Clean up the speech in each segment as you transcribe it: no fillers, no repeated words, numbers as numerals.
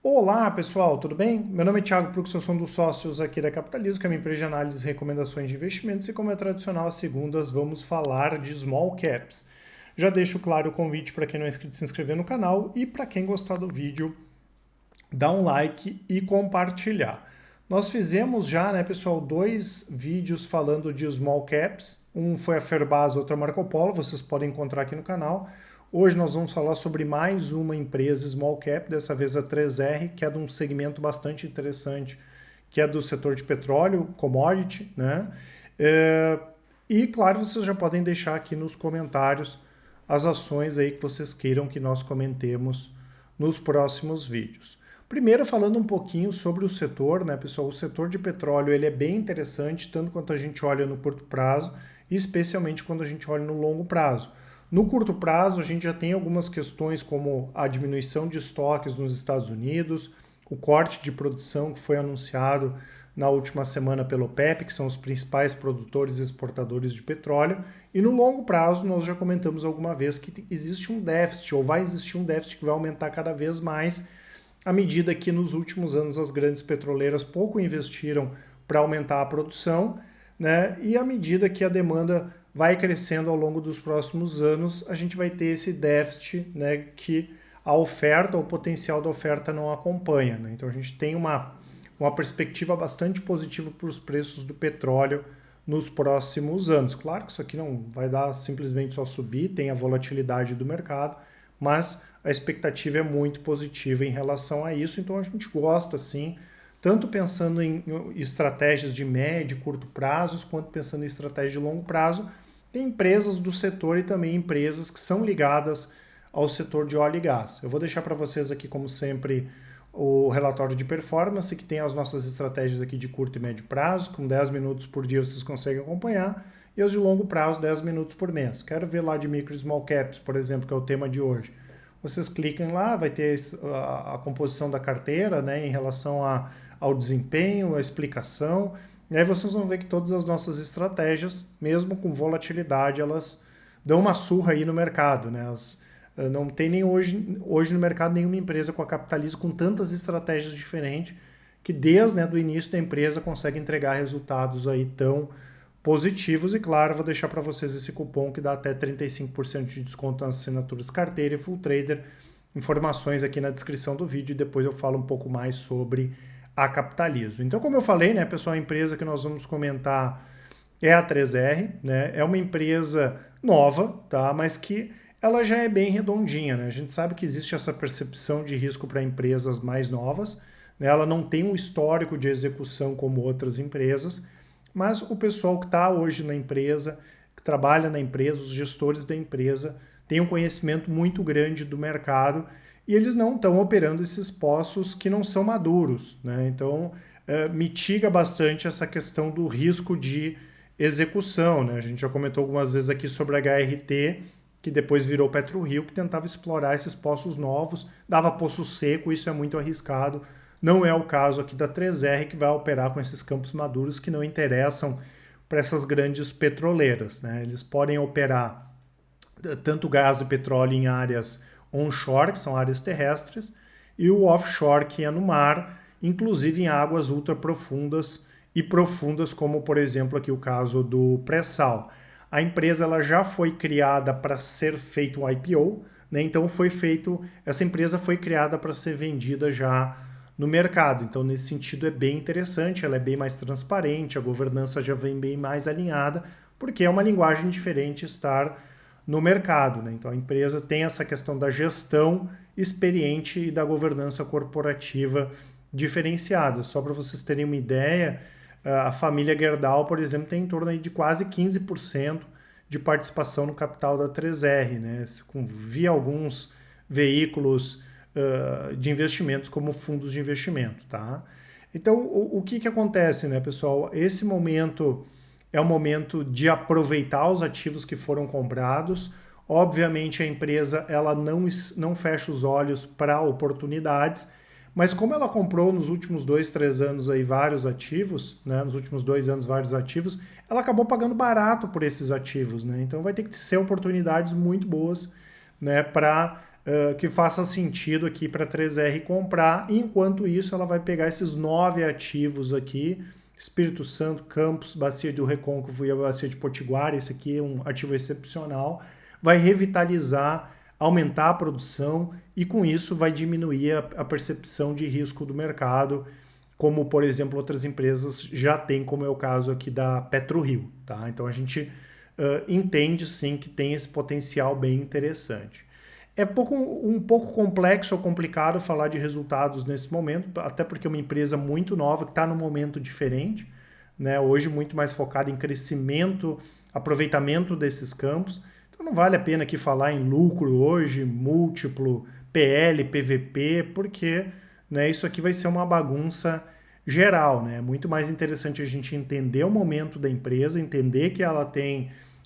Olá, pessoal, tudo bem? Meu nome é Thiago Prux, eu sou um dos sócios aqui da Capitalismo, que é uma empresa de análise e recomendações de investimentos, e como é tradicional, às segundas vamos falar de small caps. Já deixo claro o convite para quem não é inscrito se inscrever no canal e para quem gostar do vídeo, dar um like e compartilhar. Nós fizemos já, né, pessoal, dois vídeos falando de small caps. Um foi a Ferbasa, outro a Marco Polo, vocês podem encontrar aqui no canal. Hoje nós vamos falar sobre mais uma empresa small cap, dessa vez a 3R, que é de um segmento bastante interessante, que é do setor de petróleo, commodity, né? E claro, vocês já podem deixar aqui nos comentários as ações aí que vocês queiram que nós comentemos nos próximos vídeos. Primeiro, falando um pouquinho sobre o setor, né, pessoal? O setor de petróleo ele é bem interessante, tanto quanto a gente olha no curto prazo, e especialmente quando a gente olha no longo prazo. No curto prazo, a gente já tem algumas questões como a diminuição de estoques nos Estados Unidos, o corte de produção que foi anunciado na última semana pelo OPEP, que são os principais produtores e exportadores de petróleo, e no longo prazo nós já comentamos alguma vez que existe um déficit, ou vai existir um déficit que vai aumentar cada vez mais, à medida que nos últimos anos as grandes petroleiras pouco investiram para aumentar a produção, né? E à medida que a demanda vai crescendo ao longo dos próximos anos, a gente vai ter esse déficit, né, que a oferta, o potencial da oferta não acompanha, né? Então a gente tem uma perspectiva bastante positiva para os preços do petróleo nos próximos anos. Claro que isso aqui não vai dar simplesmente só subir, tem a volatilidade do mercado, mas a expectativa é muito positiva em relação a isso, então a gente gosta sim, tanto pensando em estratégias de médio e curto prazos, quanto pensando em estratégias de longo prazo. Tem empresas do setor e também empresas que são ligadas ao setor de óleo e gás. Eu vou deixar para vocês aqui, como sempre, o relatório de performance, que tem as nossas estratégias aqui de curto e médio prazo, com 10 minutos por dia vocês conseguem acompanhar, e as de longo prazo, 10 minutos por mês. Quero ver lá de micro e small caps, por exemplo, que é o tema de hoje. Vocês clicam lá, vai ter a composição da carteira, né, em relação ao desempenho, a explicação, e aí vocês vão ver que todas as nossas estratégias, mesmo com volatilidade, elas dão uma surra aí no mercado, né? Não tem nem hoje no mercado nenhuma empresa com a Capitalismo com tantas estratégias diferentes que desde, né, do início da empresa consegue entregar resultados aí tão positivos. E claro, vou deixar para vocês esse cupom que dá até 35% de desconto nas assinaturas carteira e full trader. Informações aqui na descrição do vídeo e depois eu falo um pouco mais sobre a Capitalismo. Então, como eu falei, né, pessoal, a empresa que nós vamos comentar é a 3R, né? É uma empresa nova, tá? Mas que ela já é bem redondinha, né? A gente sabe que existe essa percepção de risco para empresas mais novas, né? Ela não tem um histórico de execução como outras empresas, mas o pessoal que está hoje na empresa, que trabalha na empresa, os gestores da empresa, têm um conhecimento muito grande do mercado e eles não estão operando esses poços que não são maduros, né? Então, mitiga bastante essa questão do risco de execução, né? A gente já comentou algumas vezes aqui sobre a HRT, que depois virou PetroRio, que tentava explorar esses poços novos, dava poço seco, isso é muito arriscado. Não é o caso aqui da 3R, que vai operar com esses campos maduros que não interessam para essas grandes petroleiras, né? Eles podem operar tanto gás e petróleo em áreas onshore, que são áreas terrestres, e o offshore, que é no mar, inclusive em águas ultra profundas e profundas, como por exemplo aqui o caso do pré-sal. A empresa ela já foi criada para ser feito um IPO, né? Então essa empresa foi criada para ser vendida já no mercado. Então, nesse sentido, é bem interessante, ela é bem mais transparente, a governança já vem bem mais alinhada, porque é uma linguagem diferente estar no mercado, né? Então, a empresa tem essa questão da gestão experiente e da governança corporativa diferenciada. Só para vocês terem uma ideia, a família Gerdau, por exemplo, tem em torno de quase 15% de participação no capital da 3R, né? Via alguns veículos de investimentos como fundos de investimento, tá? Então, o que acontece, né, pessoal? Esse momento é o momento de aproveitar os ativos que foram comprados. Obviamente, a empresa ela não fecha os olhos para oportunidades, mas como ela comprou nos últimos 2, 3 anos aí vários ativos, né, nos últimos 2 anos vários ativos, ela acabou pagando barato por esses ativos, né? Então vai ter que ser oportunidades muito boas, né, para que faça sentido aqui para a 3R comprar. E enquanto isso, ela vai pegar esses 9 ativos aqui, Espírito Santo, Campos, Bacia do Recôncavo e a Bacia de Potiguar, esse aqui é um ativo excepcional, vai revitalizar, aumentar a produção e com isso vai diminuir a percepção de risco do mercado, como por exemplo outras empresas já têm, como é o caso aqui da PetroRio. Tá? Então a gente entende sim que tem esse potencial bem interessante. É um pouco complexo ou complicado falar de resultados nesse momento, até porque é uma empresa muito nova, que está num momento diferente, né? Hoje muito mais focada em crescimento, aproveitamento desses campos. Então não vale a pena aqui falar em lucro hoje, múltiplo, PL, PVP, porque né, isso aqui vai ser uma bagunça geral. Né? É muito mais interessante a gente entender o momento da empresa, entender que ela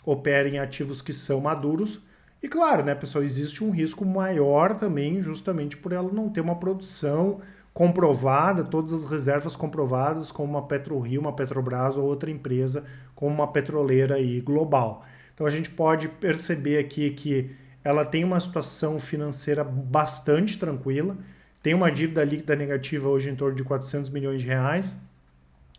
opera em ativos que são maduros. E claro, né, pessoal, existe um risco maior também, justamente por ela não ter uma produção comprovada, todas as reservas comprovadas, como uma PetroRio, uma Petrobras ou outra empresa, como uma petroleira aí global. Então a gente pode perceber aqui que ela tem uma situação financeira bastante tranquila, tem uma dívida líquida negativa hoje em torno de 400 milhões de reais,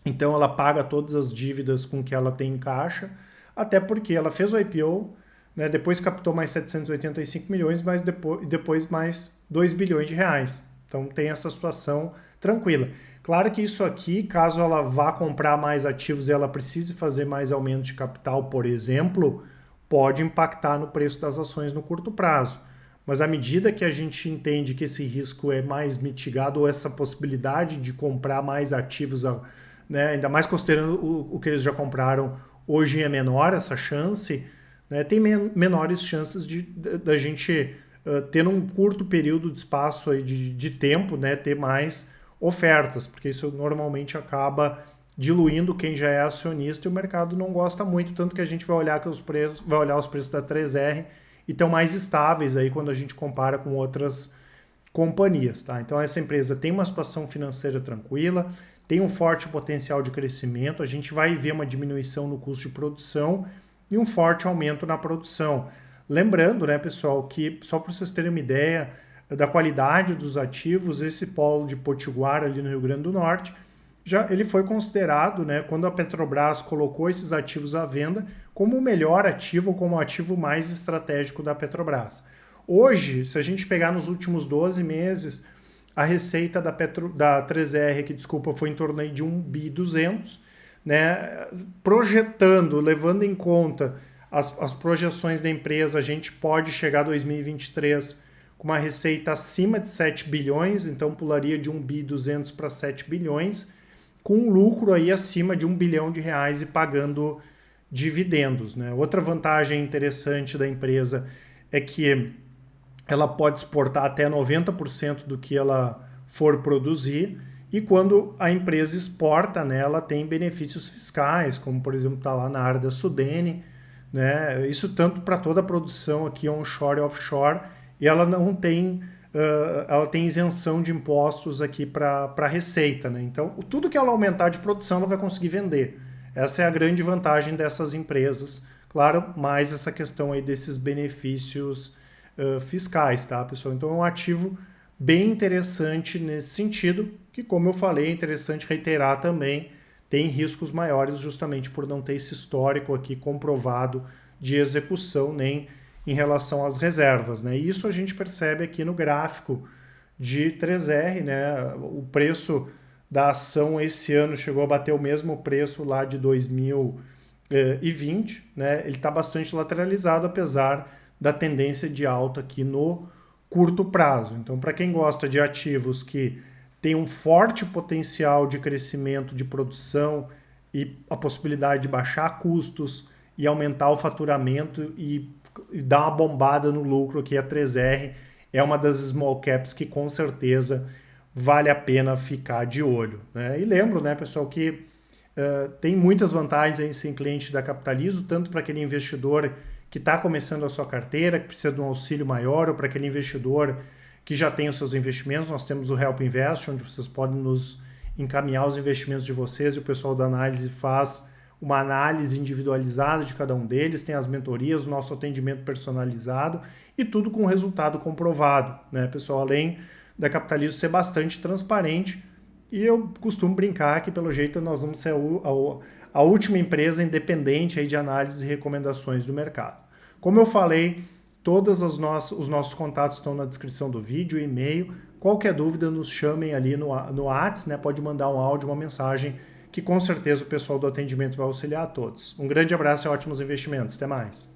então ela paga todas as dívidas com que ela tem em caixa, até porque ela fez o IPO, né, depois captou mais 785 milhões, mas depois mais 2 bilhões de reais. Então tem essa situação tranquila. Claro que isso aqui, caso ela vá comprar mais ativos e ela precise fazer mais aumento de capital, por exemplo, pode impactar no preço das ações no curto prazo. Mas à medida que a gente entende que esse risco é mais mitigado, ou essa possibilidade de comprar mais ativos, né, ainda mais considerando o que eles já compraram, hoje é menor essa chance, né, tem menores chances da gente ter num curto período de espaço aí de tempo, né, ter mais ofertas, porque isso normalmente acaba diluindo quem já é acionista e o mercado não gosta muito, tanto que a gente vai olhar os preços da 3R e estão mais estáveis aí quando a gente compara com outras companhias. Tá? Então essa empresa tem uma situação financeira tranquila, tem um forte potencial de crescimento, a gente vai ver uma diminuição no custo de produção e um forte aumento na produção. Lembrando, né, pessoal, que só para vocês terem uma ideia da qualidade dos ativos, esse polo de Potiguar ali no Rio Grande do Norte, ele foi considerado, né, quando a Petrobras colocou esses ativos à venda, como o melhor ativo, como o ativo mais estratégico da Petrobras. Hoje, se a gente pegar nos últimos 12 meses, a receita da 3R, que desculpa, foi em torno de 1,2 bi, né, projetando, levando em conta as projeções da empresa, a gente pode chegar a 2023 com uma receita acima de 7 bilhões, então pularia de 1,2 bi para 7 bilhões, com um lucro aí acima de 1 bilhão de reais e pagando dividendos. Né? Outra vantagem interessante da empresa é que ela pode exportar até 90% do que ela for produzir, e quando a empresa exporta, né, ela tem benefícios fiscais, como por exemplo está lá na área da Sudene, né, isso tanto para toda a produção aqui onshore e offshore, e ela não tem, ela tem isenção de impostos aqui para a receita. Né? Então, tudo que ela aumentar de produção, ela vai conseguir vender. Essa é a grande vantagem dessas empresas. Claro, mais essa questão aí desses benefícios fiscais, tá, pessoal? Então, é um ativo bem interessante nesse sentido, que, como eu falei, é interessante reiterar também, tem riscos maiores justamente por não ter esse histórico aqui comprovado de execução, nem em relação às reservas. Né? E isso a gente percebe aqui no gráfico de 3R, né? O preço da ação esse ano chegou a bater o mesmo preço lá de 2020, né? Ele está bastante lateralizado, apesar da tendência de alta aqui no curto prazo. Então, para quem gosta de ativos que tem um forte potencial de crescimento de produção e a possibilidade de baixar custos e aumentar o faturamento e dar uma bombada no lucro, que a 3R é uma das small caps que com certeza vale a pena ficar de olho. Né? E lembro, né, pessoal, que tem muitas vantagens em ser cliente da Capitalizo, tanto para aquele investidor que está começando a sua carteira, que precisa de um auxílio maior, ou para aquele investidor que já tem os seus investimentos. Nós temos o Help Invest, onde vocês podem nos encaminhar os investimentos de vocês e o pessoal da análise faz uma análise individualizada de cada um deles, tem as mentorias, o nosso atendimento personalizado e tudo com resultado comprovado, né, pessoal? Além da Capitalismo ser bastante transparente, e eu costumo brincar que, pelo jeito, nós vamos ser a última empresa independente aí de análise e recomendações do mercado. Como eu falei, todos os nossos contatos estão na descrição do vídeo, e-mail. Qualquer dúvida, nos chamem ali no WhatsApp, né? Pode mandar um áudio, uma mensagem, que com certeza o pessoal do atendimento vai auxiliar a todos. Um grande abraço e ótimos investimentos. Até mais.